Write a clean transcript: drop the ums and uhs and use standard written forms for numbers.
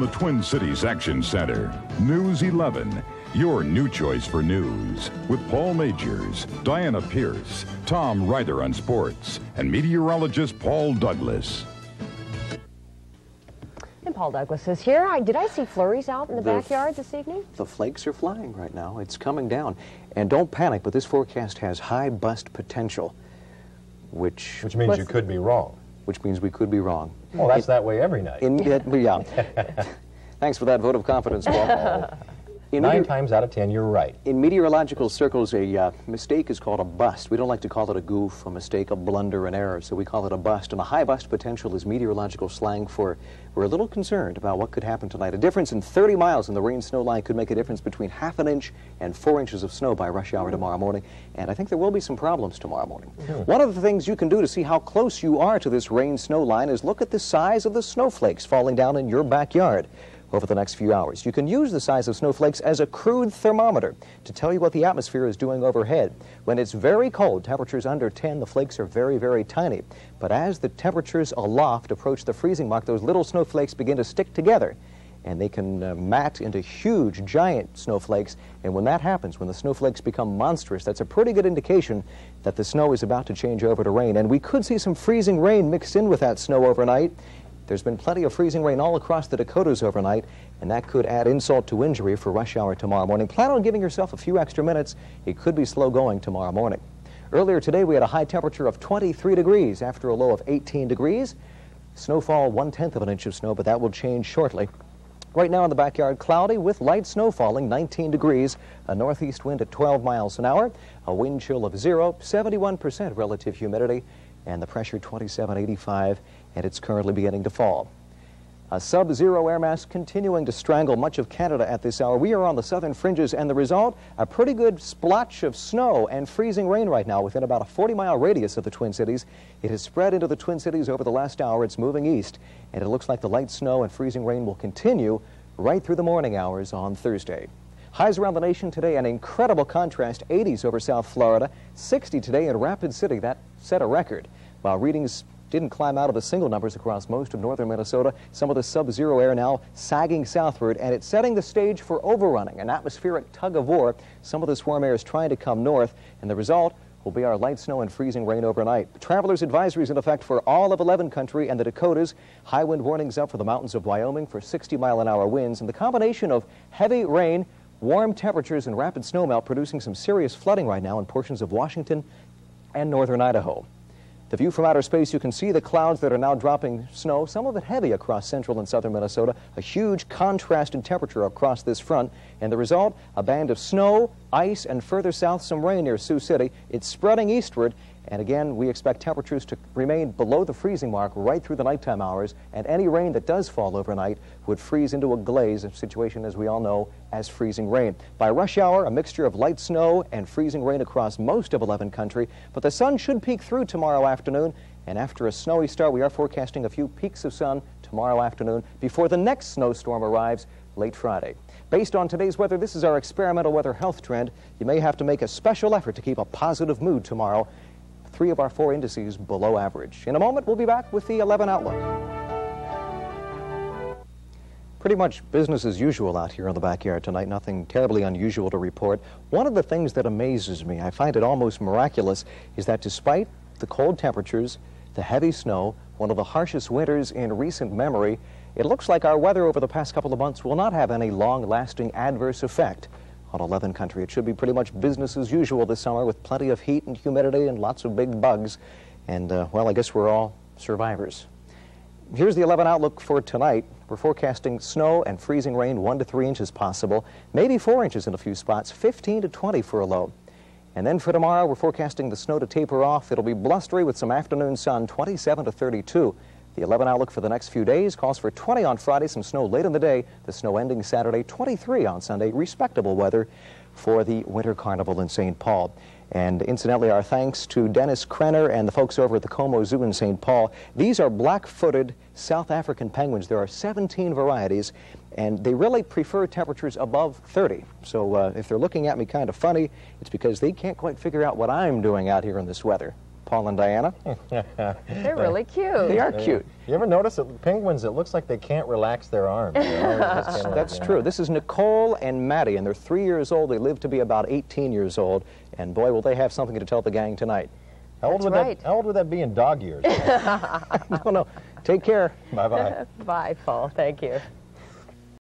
the Twin Cities Action Center, News 11, your new choice for news, with Paul Majors, Diana Pierce, Tom Ryder on sports, and meteorologist Paul Douglas. And Paul Douglas is here. Did I see flurries out in the backyard this evening? The flakes are flying right now. It's coming down. And don't panic, but this forecast has high bust potential, which means you could be wrong. Which means we could be wrong. Well, that's that way every night. Yeah. Thanks for that vote of confidence, Paul. 9 times out of 10, you're right. In meteorological circles, a mistake is called a bust. We don't like to call it a goof, a mistake, a blunder, an error, so we call it a bust. And a high bust potential is meteorological slang for we're a little concerned about what could happen tonight. A difference in 30 miles in the rain-snow line could make a difference between ½ an inch and 4 inches of snow by rush hour tomorrow morning. And I think there will be some problems tomorrow morning. One of the things you can do to see how close you are to this rain-snow line is look at the size of the snowflakes falling down in your backyard over the next few hours. You can use the size of snowflakes as a crude thermometer to tell you what the atmosphere is doing overhead. When it's very cold, temperatures under 10, the flakes are very, very tiny. But as the temperatures aloft approach the freezing mark, those little snowflakes begin to stick together, and they can mat into huge, giant snowflakes. And when that happens, when the snowflakes become monstrous, that's a pretty good indication that the snow is about to change over to rain. And we could see some freezing rain mixed in with that snow overnight. There's been plenty of freezing rain all across the Dakotas overnight, and that could add insult to injury for rush hour tomorrow morning. Plan on giving yourself a few extra minutes. It could be slow going tomorrow morning. Earlier today, we had a high temperature of 23 degrees after a low of 18 degrees. Snowfall, 1/10 of an inch of snow, but that will change shortly. Right now in the backyard, cloudy with light snow falling, 19 degrees, a northeast wind at 12 miles an hour, a wind chill of 0, 71% relative humidity, and the pressure 2785, and it's currently beginning to fall. A sub-zero air mass continuing to strangle much of Canada at this hour. We are on the southern fringes, and the result, a pretty good splotch of snow and freezing rain right now within about a 40-mile radius of the Twin Cities. It has spread into the Twin Cities over the last hour. It's moving east, and it looks like the light snow and freezing rain will continue right through the morning hours on Thursday. Highs around the nation today, an incredible contrast, 80s over South Florida, 60 today in Rapid City. That set a record. While readings didn't climb out of the single numbers across most of northern Minnesota, some of the sub-zero air now sagging southward, and it's setting the stage for overrunning, an atmospheric tug-of-war. Some of this warm air is trying to come north, and the result will be our light snow and freezing rain overnight. Travelers' advisories in effect for all of 11 country and the Dakotas. High wind warnings up for the mountains of Wyoming for 60-mile-an-hour winds, and the combination of heavy rain, warm temperatures, and rapid snowmelt producing some serious flooding right now in portions of Washington and northern Idaho. The view from outer space, you can see the clouds that are now dropping snow, some of it heavy across central and southern Minnesota, a huge contrast in temperature across this front, and the result, a band of snow, ice, and further south some rain near Sioux City. It's spreading eastward, and again, we expect temperatures to remain below the freezing mark right through the nighttime hours, and any rain that does fall overnight would freeze into a glaze, a situation, as we all know, as freezing rain. By rush hour, a mixture of light snow and freezing rain across most of 11 country, but the sun should peek through tomorrow afternoon, and after a snowy start, we are forecasting a few peaks of sun tomorrow afternoon before the next snowstorm arrives late Friday. Based on today's weather, this is our experimental weather health trend. You may have to make a special effort to keep a positive mood tomorrow. 3 of our 4 indices below average. In a moment, we'll be back with the 11 outlook. Pretty much business as usual out here in the backyard tonight. Nothing terribly unusual to report. One of the things that amazes me, I find it almost miraculous, is that despite the cold temperatures, the heavy snow, one of the harshest winters in recent memory, it looks like our weather over the past couple of months will not have any long-lasting adverse effect on 11 country. It should be pretty much business as usual this summer with plenty of heat and humidity and lots of big bugs. And, well, I guess we're all survivors. Here's the 11 outlook for tonight. We're forecasting snow and freezing rain, 1 to 3 inches possible, maybe 4 inches in a few spots, 15 to 20 for a low. And then for tomorrow, we're forecasting the snow to taper off. It'll be blustery with some afternoon sun, 27 to 32. The 11 outlook for the next few days calls for 20 on Friday, some snow late in the day, the snow ending Saturday, 23 on Sunday. Respectable weather for the Winter Carnival in St. Paul. And incidentally, our thanks to Dennis Krenner and the folks over at the Como Zoo in St. Paul. These are black-footed South African penguins. There are 17 varieties, and they really prefer temperatures above 30. So if they're looking at me kind of funny, it's because they can't quite figure out what I'm doing out here in this weather. Paul Paul and Diana. They're really cute. They are cute. You ever notice that penguins, it looks like they can't relax their arms. That's true. This is Nicole and Maddie, and they're 3 years old. They live to be about 18 years old, and boy, will they have something to tell the gang tonight. How old would that be in dog years? I don't know. Take care. Bye-bye. Bye, Paul. Thank you.